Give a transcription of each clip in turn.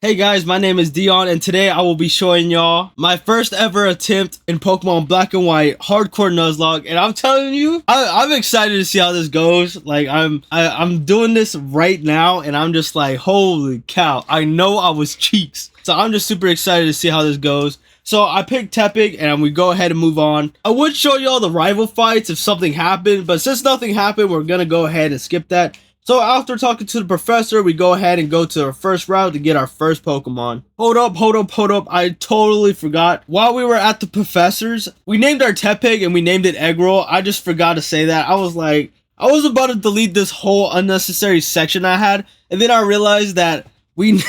Hey guys, my name is Dion and today I will be showing y'all my first ever attempt in Pokemon Black and White Hardcore Nuzlocke, and I'm telling you, I'm excited to see how this goes. Like I'm doing this right now and I'm just like, holy cow, I know I was cheeks. So I'm just super excited to see how this goes. So I picked Tepig and we go ahead and move on. I would show y'all the rival fights if something happened, but since nothing happened, we're gonna go ahead and skip that. So after talking to the professor, we go ahead and go to our first route to get our first Pokemon. Hold up. I totally forgot. While we were at the professor's, we named our Tepig and we named it Eggroll. I just forgot to say that. I was about to delete this whole unnecessary section I had. And then I realized that we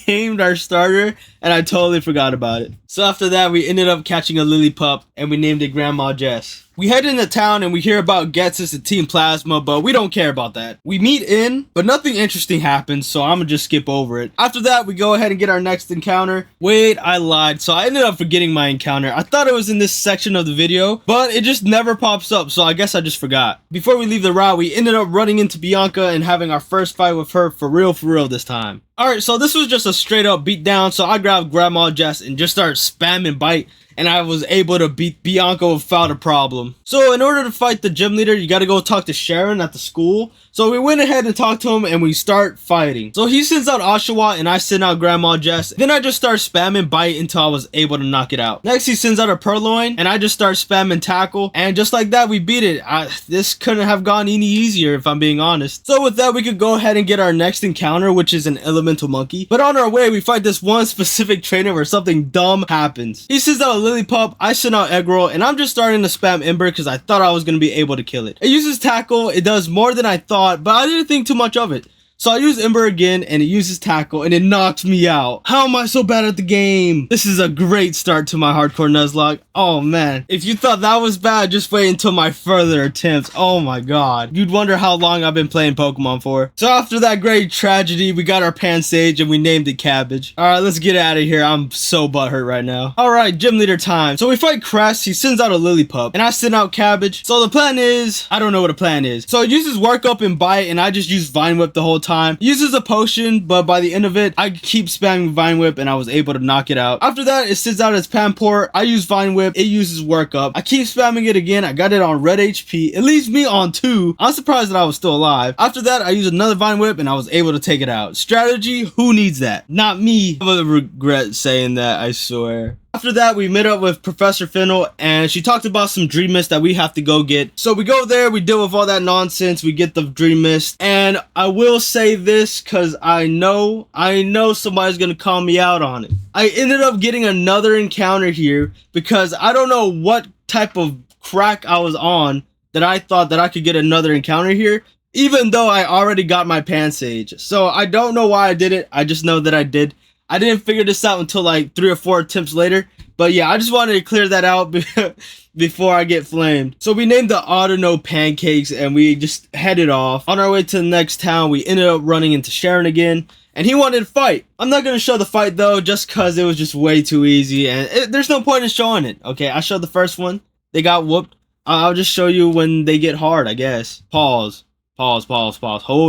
named our starter and I totally forgot about it. So after that, we ended up catching a Lillipup and we named it Grandma Jess. We head into town and we hear about Getsus and Team Plasma, but we don't care about that. We meet in, but nothing interesting happens, so I'm gonna just skip over it. After that, we go ahead and get our next encounter. Wait, I lied. So I ended up forgetting my encounter. I thought it was in this section of the video, but it just never pops up, so I guess I just forgot. Before we leave the route, we ended up running into Bianca and having our first fight with her for real this time. Alright, so this was just a straight up beatdown, so I grabbed Grandma Jess and just started spamming bite. And I was able to beat Bianca without a problem. So in order to fight the gym leader, you gotta go talk to Sharon at the school. So we went ahead and talked to him and we start fighting. So he sends out Oshawa and I send out Grandma Jess. Then I just start spamming bite until I was able to knock it out. Next he sends out a Purloin and I just start spamming tackle. And just like that we beat it. This couldn't have gone any easier if I'm being honest. So with that we could go ahead and get our next encounter, which is an elemental monkey. But on our way we fight this one specific trainer where something dumb happens. He sends out a Lillipup, I send out Eggroll, and I'm just starting to spam Ember because I thought I was going to be able to kill it. It uses tackle, it does more than I thought, but I didn't think too much of it. So I use Ember again and it uses tackle and it knocks me out. How am I so bad at the game? This is a great start to my Hardcore Nuzlocke. Oh man, if you thought that was bad, just wait until my further attempts. Oh my god. You'd wonder how long I've been playing Pokemon for. So after that great tragedy, we got our Pansage and we named it Cabbage. Alright, let's get out of here. I'm so butthurt right now. Alright, gym leader time. So we fight Crest, he sends out a Lillipup and I send out Cabbage. So the plan is, I don't know what the plan is. So it uses Work Up and Bite and I just use Vine Whip the whole time. Uses a potion, but by the end of it, I keep spamming Vine Whip and I was able to knock it out. After that, it sends out its Pamport. I use Vine Whip. It uses Work Up. I keep spamming it again. I got it on red HP. It leaves me on 2. I'm surprised that I was still alive. After that, I use another Vine Whip and I was able to take it out. Strategy, who needs that? Not me. I would regret saying that, I swear. After that, we met up with Professor Fennel and she talked about some Dream Mist that we have to go get. So we go there, we deal with all that nonsense, we get the Dream Mist. And I will say this because I know somebody's going to call me out on it. I ended up getting another encounter here because I don't know what type of crack I was on that I thought that I could get another encounter here, even though I already got my Pansage. So I don't know why I did it. I just know that I did. I didn't figure this out until like 3 or 4 attempts later. But yeah, I just wanted to clear that out before I get flamed. So we named the Autono Pancakes and we just headed off. On our way to the next town, we ended up running into Sharon again. And he wanted to fight. I'm not going to show the fight though, just because it was just way too easy. And there's no point in showing it. Okay, I showed the first one. They got whooped. I'll just show you when they get hard, I guess. Pause. Hold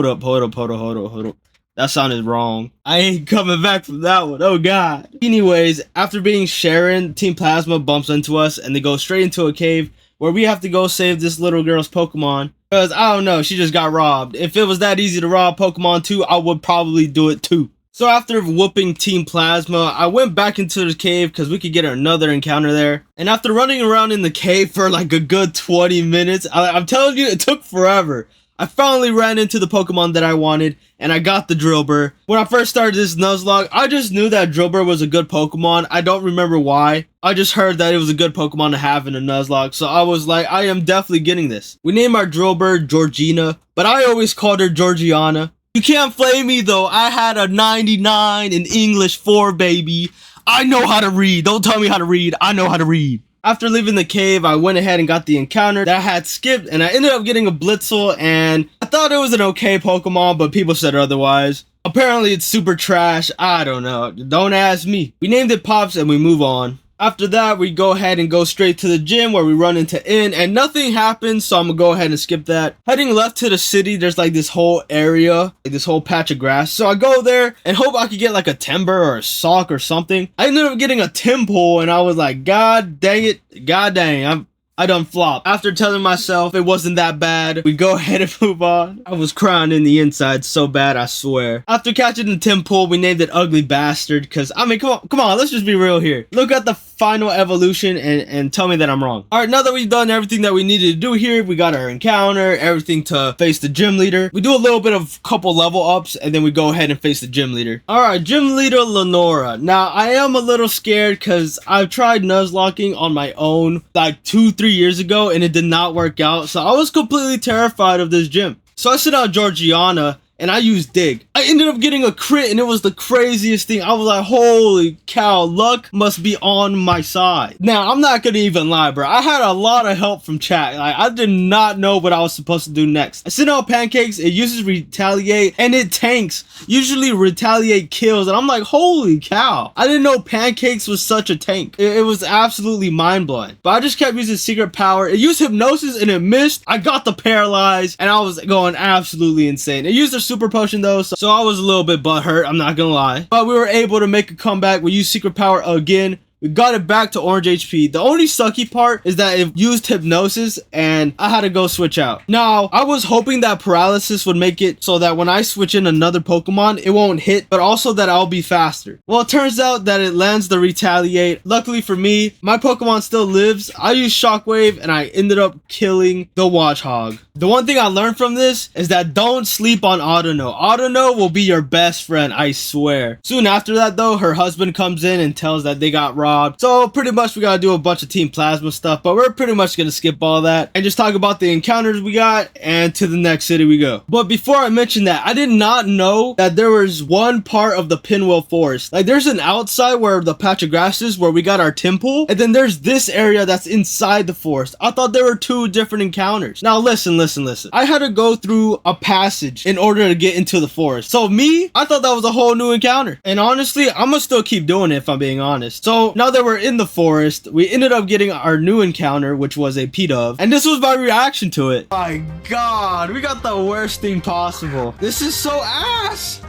up. That sounded wrong. I ain't coming back from that one. Oh god. Anyways, after being Sharon, Team Plasma bumps into us and they go straight into a cave where we have to go save this little girl's Pokemon. Because, I don't know, she just got robbed. If it was that easy to rob Pokemon too, I would probably do it too. So after whooping Team Plasma, I went back into the cave because we could get another encounter there. And after running around in the cave for like a good 20 minutes, I'm telling you, it took forever. I finally ran into the Pokemon that I wanted, and I got the Drillbur. When I first started this Nuzlocke, I just knew that Drillbur was a good Pokemon. I don't remember why. I just heard that it was a good Pokemon to have in a Nuzlocke, so I was like, I am definitely getting this. We named our Drillbur Georgina, but I always called her Georgiana. You can't flame me though, I had a 99 in English 4, baby. I know how to read, don't tell me how to read, I know how to read. After leaving the cave, I went ahead and got the encounter that I had skipped, and I ended up getting a Blitzel, and I thought it was an okay Pokemon, but people said otherwise. Apparently, it's super trash. I don't know. Don't ask me. We named it Pops, and we move on. After that, we go ahead and go straight to the gym where we run into N, and nothing happens, so I'm gonna go ahead and skip that. Heading left to the city, there's like this whole area, like this whole patch of grass. So I go there and hope I could get like a timber or a sock or something. I ended up getting a Timpool, and I was like, God dang it, God dang, I done flopped. After telling myself it wasn't that bad, we go ahead and move on. I was crying in the inside so bad, I swear. After catching the Timpool, we named it Ugly Bastard, because, I mean, come on, let's just be real here. Look at the final evolution and tell me that I'm wrong. Alright, now that we've done everything that we needed to do here, we got our encounter, everything to face the gym leader. We do a little bit of couple level ups, and then we go ahead and face the gym leader. Alright, gym leader Lenora. Now, I am a little scared because I've tried Nuzlocking on my own like 2-3 years ago, and it did not work out, so I was completely terrified of this gym. So I sent out Georgiana, and I used Dig. I ended up getting a crit, and it was the craziest thing. I was like, holy cow, luck must be on my side. Now, I'm not gonna even lie, bro. I had a lot of help from chat. Like, I did not know what I was supposed to do next. I sent out Pancakes, it uses Retaliate, and it tanks. Usually Retaliate kills, and I'm like, holy cow. I didn't know Pancakes was such a tank. It was absolutely mind-blowing. But I just kept using Secret Power. It used Hypnosis, and it missed. I got the Paralyze, and I was going absolutely insane. It used a Super Potion, though, so I was a little bit butthurt, I'm not gonna lie. But we were able to make a comeback. We used Secret Power again. We got it back to orange HP. The only sucky part is that it used Hypnosis, and I had to go switch out. Now, I was hoping that Paralysis would make it so that when I switch in another Pokemon, it won't hit, but also that I'll be faster. Well, it turns out that it lands the Retaliate. Luckily for me, my Pokemon still lives. I used Shockwave, and I ended up killing the Watchog. The one thing I learned from this is that don't sleep on Autono. Autono will be your best friend, I swear. Soon after that, though, her husband comes in and tells that they got robbed. So pretty much we gotta do a bunch of Team Plasma stuff, but we're pretty much gonna skip all that and just talk about the encounters we got, and to the next city we go. But before I mention that, I did not know that there was one part of the Pinwheel Forest. Like, there's an outside where the patch of grass is where we got our Timpool, and then there's this area that's inside the forest. I thought there were two different encounters. Now listen. I had to go through a passage in order to get into the forest. So me, I thought that was a whole new encounter. And honestly, I'm gonna still keep doing it if I'm being honest. So now that we're in the forest, we ended up getting our new encounter, which was a P-Dove. And this was my reaction to it. My God, we got the worst thing possible. This is so ass.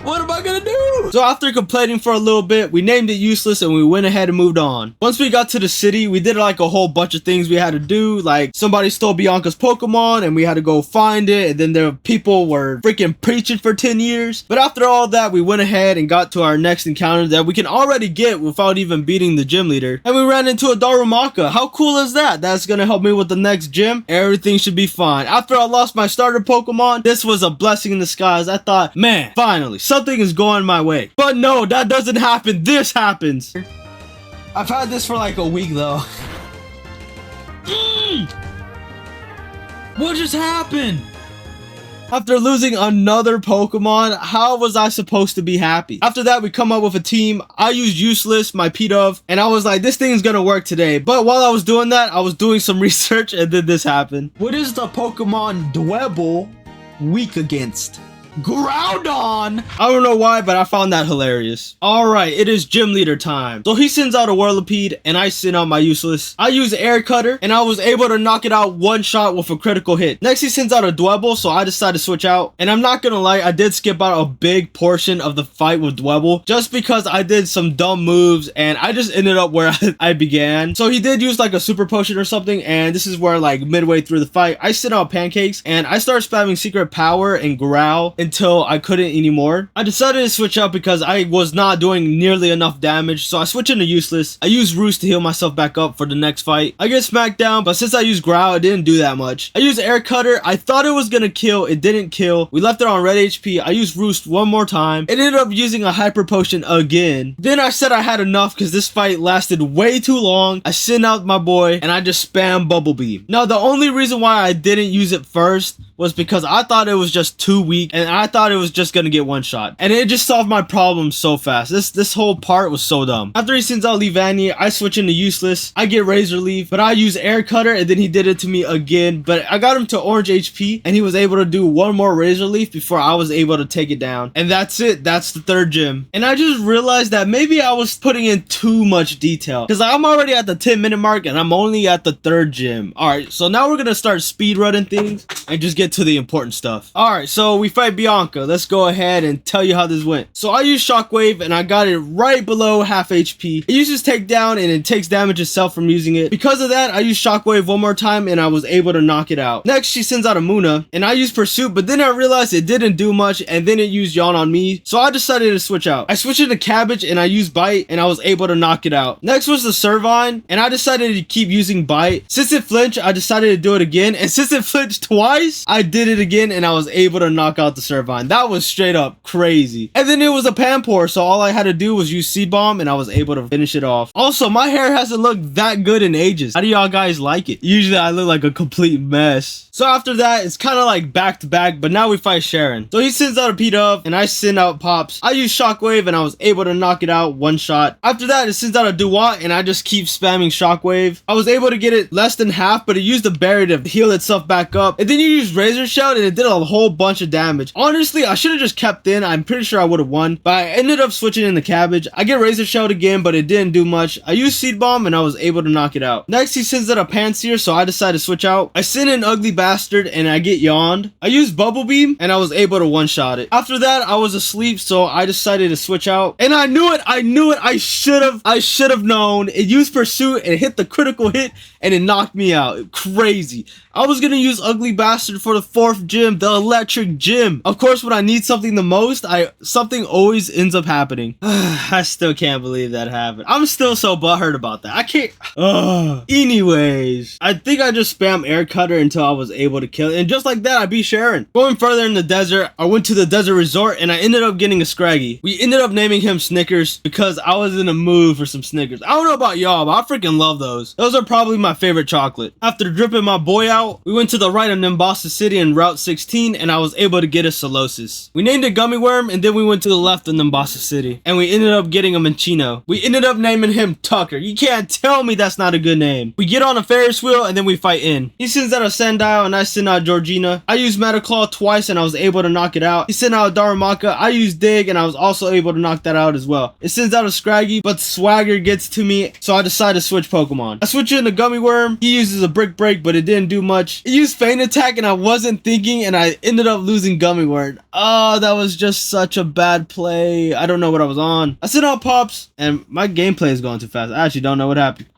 What am I gonna do? So after complaining for a little bit, we named it Useless, and we went ahead and moved on. Once we got to the city, we did like a whole bunch of things we had to do. Like, somebody stole Bianca's Pokemon, and we had to go find it. And then there were people were freaking preaching for 10 years. But after all that, we went ahead and got to our next encounter that we can already get without even beating the gym leader. And we ran into a Darumaka. How cool is that? That's gonna help me with the next gym. Everything should be fine. After I lost my starter Pokemon, this was a blessing in disguise. I thought, man, finally, something is going my way. But no, that doesn't happen. This happens. I've had this for like a week though. What just happened? After losing another Pokemon, how was I supposed to be happy? After that, we come up with a team. I used Useless, my P-Dove, and I was like, this thing's gonna work today. But while I was doing that, I was doing some research, and then this happened. What is the Pokemon Dwebble weak against? Groudon! I don't know why, but I found that hilarious. Alright, it is gym leader time. So he sends out a Whirlipede, and I send out my Useless. I use Air Cutter, and I was able to knock it out one shot with a critical hit. Next, he sends out a Dwebble, so I decided to switch out. And I'm not gonna lie, I did skip out a big portion of the fight with Dwebble, just because I did some dumb moves, and I just ended up where I began. So he did use like a Super Potion or something, and this is where like midway through the fight, I sent out Pancakes, and I started spamming Secret Power and Growl until I couldn't anymore. I decided to switch out because I was not doing nearly enough damage, so I switched into Useless. I used Roost to heal myself back up for the next fight. I get smacked down, but since I used Growl, it didn't do that much. I used Air Cutter. I thought it was gonna kill. It didn't kill. We left it on red HP. I used Roost one more time. It ended up using a Hyper Potion again. Then I said I had enough because this fight lasted way too long. I sent out my boy, and I just spammed Bubble Beam. Now, the only reason why I didn't use it first was because I thought it was just too weak, and I thought it was just gonna get one shot, and it just solved my problem so fast. This whole part was so dumb. After he sends out Leavanny, I switch into useless. I get Razor Leaf, but I use Air Cutter, and then he did it to me again. But I got him to orange HP, and he was able to do one more Razor Leaf before I was able to take it down. And that's it. That's the third gym. And I just realized that maybe I was putting in too much detail, because I'm already at the 10-minute mark, and I'm only at the third gym. Alright, so now we're gonna start speed running things and just get to the important stuff. Alright, so we fight Bianca. Let's go ahead and tell you how this went. So I used Shockwave, and I got it right below half HP. It uses Takedown, and it takes damage itself from using it. Because of that, I used Shockwave one more time, and I was able to knock it out. Next, she sends out a Muna, and I used Pursuit, but then I realized it didn't do much, and then it used Yawn on me, so I decided to switch out. I switched into Cabbage, and I used Bite, and I was able to knock it out. Next was the Servine, and I decided to keep using Bite. Since it flinched, I decided to do it again, and since it flinched twice, I did it again, and I was able to knock out the Servine. That was straight up crazy. And then it was a Pampor, so all I had to do was use Seed Bomb, and I was able to finish it off. Also, my hair hasn't looked that good in ages. How do y'all guys like it? Usually I look like a complete mess. So after that, it's kind of like back to back, but now we fight Sharon. So he sends out a P-Dub, and I send out Pops. I use Shockwave, and I was able to knock it out one shot. After that, it sends out a Duat, and I just keep spamming Shockwave. I was able to get it less than half, but it used a berry to heal itself back up. And then you use Razor Shout, and it did a whole bunch of damage. Honestly, I should have just kept in. I'm pretty sure I would have won, but I ended up switching in the Cabbage. I get Razor Shout again, but it didn't do much. I used Seed Bomb, and I was able to knock it out. Next, he sends out a Panseer, so I decided to switch out. I send in Ugly Bastard, and I get Yawned. I used Bubble Beam, and I was able to one-shot it. After that, I was asleep, so I decided to switch out. And I knew it! I should have known. It used Pursuit, and it hit the critical hit, and it knocked me out. Crazy. I was gonna use Ugly Bastard for the 4th gym, the Electric Gym. Of course, when I need something the most, something always ends up happening. I still can't believe that happened. I'm still so butthurt about that. I can't. Anyways, I think I just spammed Air Cutter until I was able to kill it, and just like that, I beat Sharon. Going further in the desert, I went to the desert resort, and I ended up getting a Scraggy. We ended up naming him Snickers because I was in a mood for some Snickers. I don't know about y'all, but I freaking love those. Those are probably my favorite chocolate. After dripping my boy out, we went to the right of Nimbasa City in Route 16, and I was able to get a Solosis. We named it Gummy Worm, and then we went to the left of Nimbasa City, and we ended up getting a Minchino. We ended up naming him Tucker. You can't tell me that's not a good name. We get on a Ferris wheel, and then we fight in. He sends out a Sandile, and I send out Georgina. I used Metaclaw twice, and I was able to knock it out. He sent out Darumaka. I used Dig, and I was also able to knock that out as well. It sends out a Scraggy, but Swagger gets to me, so I decided to switch Pokemon. I switch into Gummy Worm. He uses a Brick Break, but it didn't do much. It used Feint Attack, and I wasn't thinking, and I ended up losing Gummy Worm. Oh, that was just such a bad play. I don't know what I was on. I sent out Pops, and my gameplay is going too fast. I actually don't know what happened.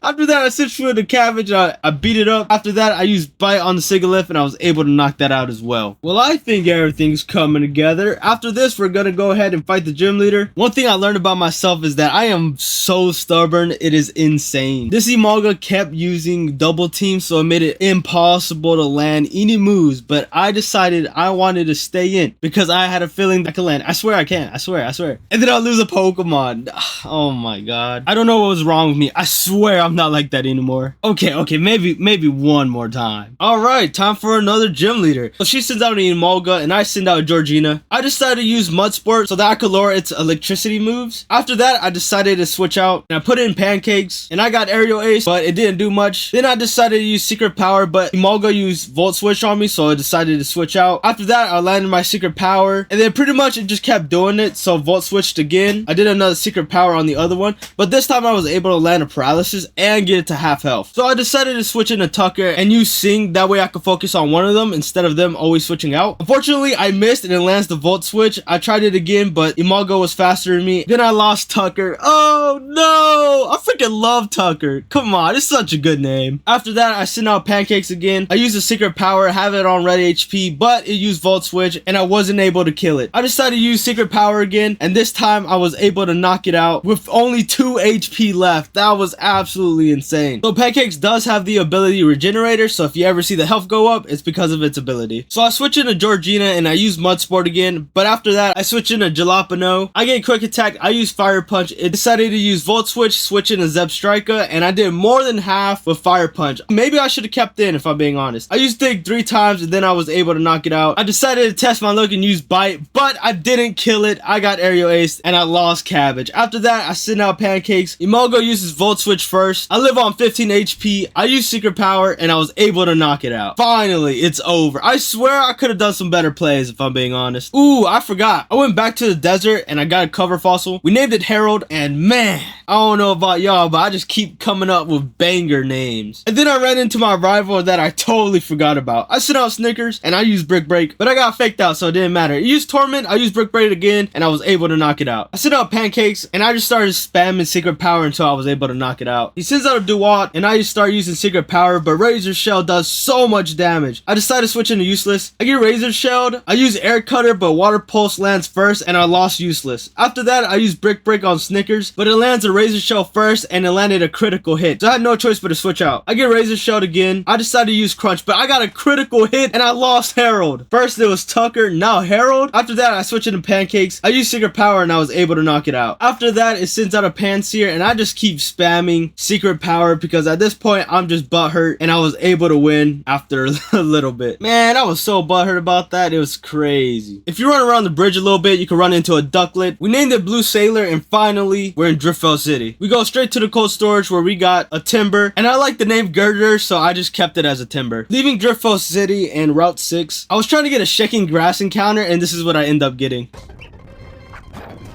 After that, I switched with the Cabbage. I beat it up. After that, I used Bite on the Sigilyph, and I was able to knock that out as well. Well, I think everything's coming together. After this, we're gonna go ahead and fight the gym leader. One thing I learned about myself is that I am so stubborn. It is insane. This Emolga kept using Double Team, so it made it impossible to land any moves, but I decided I wanted to stay in because I had a feeling I could land. I swear I can. I swear. And then I'll lose a Pokemon. Oh my god. I don't know what was wrong with me. I swear I'm not like that anymore. Okay, maybe one more time. Alright, time for another gym leader. So she sends out an Emolga, and I send out Georgina. I decided to use Mud Sport so that I could lower its electricity moves. After that, I decided to switch out, and I put it in Pancakes, and I got Aerial Ace, but it didn't do much. Then I decided to use Secret Power, but Emolga used Volt Switch on me, so I decided to switch out. After that, I landed my Secret Power, and then pretty much it just kept doing it, so Volt Switched again. I did another Secret Power on the other one, but this time I was able to land a Paralysis and get it to half health. So I decided to switch into Tucker and use Sing, that way I could focus on one of them instead of them always switching out. Unfortunately, I missed and it lands the Volt Switch. I tried it again, but Emolga was faster than me. Then I lost Tucker. Oh no! I freaking love Tucker. Come on, it's such a good name. After that, I sent out Pancakes again. I used a Secret Power, have it on red HP, but it used Volt Switch and I wasn't able to kill it. I decided to use Secret Power again, and this time I was able to knock it out with only 2 HP left. That was absolutely absolutely insane. So Pancakes does have the ability Regenerator, so if you ever see the health go up, it's because of its ability. So I switch into Georgina and I use Mud Sport again, but after that I switch into Jalapeno. I get Quick Attack, I use Fire Punch. It decided to use Volt switch into Zebstrika, and I did more than half with Fire Punch. Maybe I should have kept in if I'm being honest. I used Dig 3 times and then I was able to knock it out. I decided to test my luck and use Bite, but I didn't kill it. I got Aerial Ace and I lost Cabbage. After that, I sent out Pancakes. Emolga uses Volt Switch first. I live on 15 HP. I use Secret Power and I was able to knock it out. Finally, it's over. I swear I could have done some better plays if I'm being honest. Ooh, I forgot. I went back to the desert and I got a cover fossil. We named it Harold, and man, I don't know about y'all, but I just keep coming up with banger names. And then I ran into my rival that I totally forgot about. I sent out Snickers and I used Brick Break, but I got faked out, so it didn't matter. I used Torment, I used Brick Break again, and I was able to knock it out. I sent out Pancakes and I just started spamming Secret Power until I was able to knock it out. He sends out a Duat and I just start using Secret Power, but Razor Shell does so much damage. I decided to switch into Useless. I get Razor Shelled. I use Air Cutter, but Water Pulse lands first and I lost Useless. After that, I used Brick Break on Snickers, but it lands a Razor Shell first and it landed a critical hit. So I had no choice but to switch out. I get Razor Shelled again. I decided to use Crunch, but I got a critical hit and I lost Harold. First it was Tucker, now Harold. After that, I switched into Pancakes. I used Secret Power and I was able to knock it out. After that, it sends out a Panseer and I just keep spamming Secret Power because at this point, I'm just butthurt and I was able to win after a little bit. Man, I was so butthurt about that. It was crazy. If you run around the bridge a little bit, you can run into a Ducklet. We named it Blue Sailor and finally, we're in Driftfell City. We go straight to the cold storage where we got a Timber and I like the name Girder, so I just kept it as a Timber. Leaving Driftfell City and Route 6, I was trying to get a shaking grass encounter and this is what I end up getting.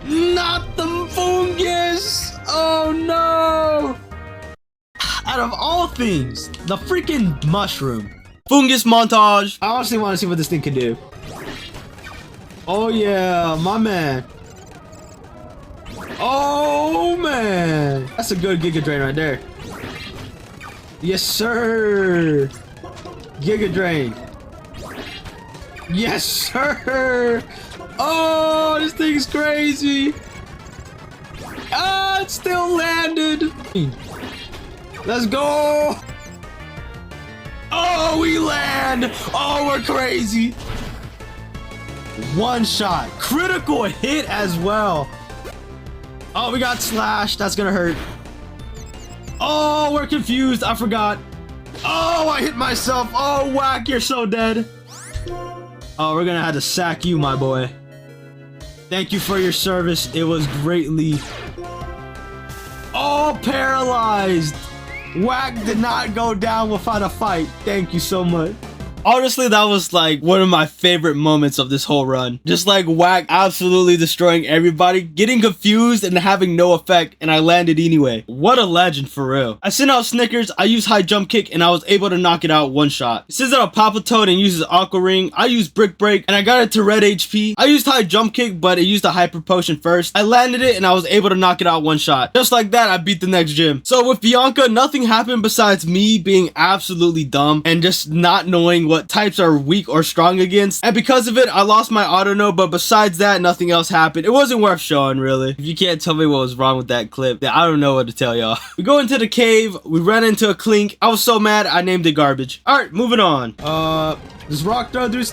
Not the fungus! Oh no! Out of all things, the freaking mushroom. Fungus montage. I honestly want to see what this thing can do. Oh yeah, my man. Oh man. That's a good Giga Drain right there. Yes sir. Giga Drain. Yes sir. Oh, this thing's crazy. Ah, it still landed. Let's go. Oh, we land. Oh, we're crazy. One shot. Critical hit as well. Oh, we got Slash. That's gonna hurt. Oh, we're confused. I forgot. Oh, I hit myself. Oh, Whack, you're so dead. Oh, we're gonna have to sack you, my boy. Thank you for your service. It was greatly... Oh, paralyzed. Whack did not go down without a fight. Thank you so much. Honestly, that was like one of my favorite moments of this whole run. Just like Whack absolutely destroying everybody, getting confused and having no effect, and I landed anyway. What a legend for real. I sent out Snickers, I used High Jump Kick, and I was able to knock it out one shot. It sends out a Papa Toad and uses Aqua Ring. I used Brick Break, and I got it to red HP. I used High Jump Kick, but it used a Hyper Potion first. I landed it, and I was able to knock it out one shot. Just like that, I beat the next gym. So with Bianca, nothing happened besides me being absolutely dumb and just not knowing what types are weak or strong against, and because of it I lost my auto node, but besides that nothing else happened. It wasn't worth showing really. If you can't tell me what was wrong with that clip, then I don't know what to tell y'all. We go into the cave, we ran into a Clink. I was so mad I named it Garbage. Alright, moving on. This rock throw through.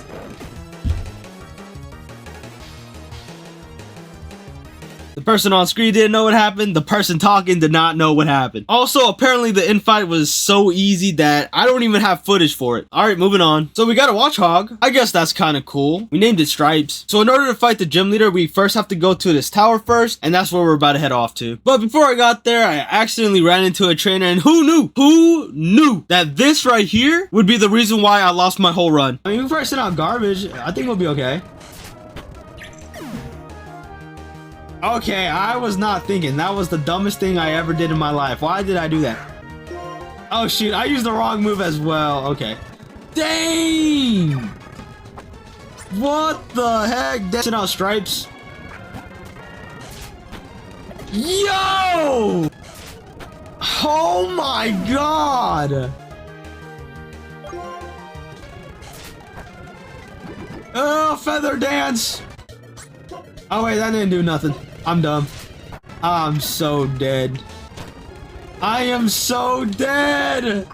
The person on screen didn't know what happened. The person talking did not know what happened. Also, apparently the infight was so easy that I don't even have footage for it. Alright, moving on. So we got a Watchog. I guess that's kind of cool. We named it Stripes. So in order to fight the gym leader, we first have to go to this tower first, and that's where we're about to head off to. But before I got there, I accidentally ran into a trainer, and who knew? Who knew that this right here would be the reason why I lost my whole run? I mean, we first sent out Garbage. I think we'll be okay. Okay, I was not thinking. That was the dumbest thing I ever did in my life. Why did I do that? Oh shoot, I used the wrong move as well. Okay. Dang! What the heck? Send out Stripes. Yo! Oh my god! Oh, Feather Dance! Oh wait, that didn't do nothing. I'm dumb. I'm so dead. I am so dead.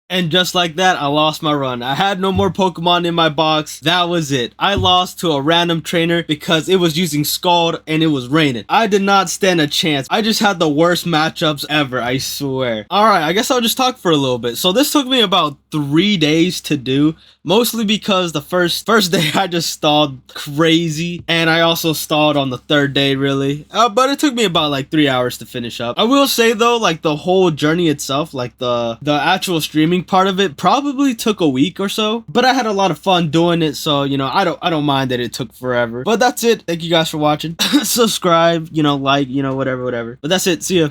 And just like that, I lost my run. I had no more Pokemon in my box. That was it. I lost to a random trainer because it was using Scald and it was raining. I did not stand a chance. I just had the worst matchups ever, I swear. Alright, I guess I'll just talk for a little bit. So this took me about 3 days to do. Mostly because the first day I just stalled crazy. And I also stalled on the 3rd day, really. But it took me about like 3 hours to finish up. I will say though, like the whole journey itself, like the actual streaming part of it probably took a week or so, but I had a lot of fun doing it, so you know, I don't mind that it took forever. But that's it. Thank you guys for watching. Subscribe, you know, like, you know, whatever. But that's it. See ya.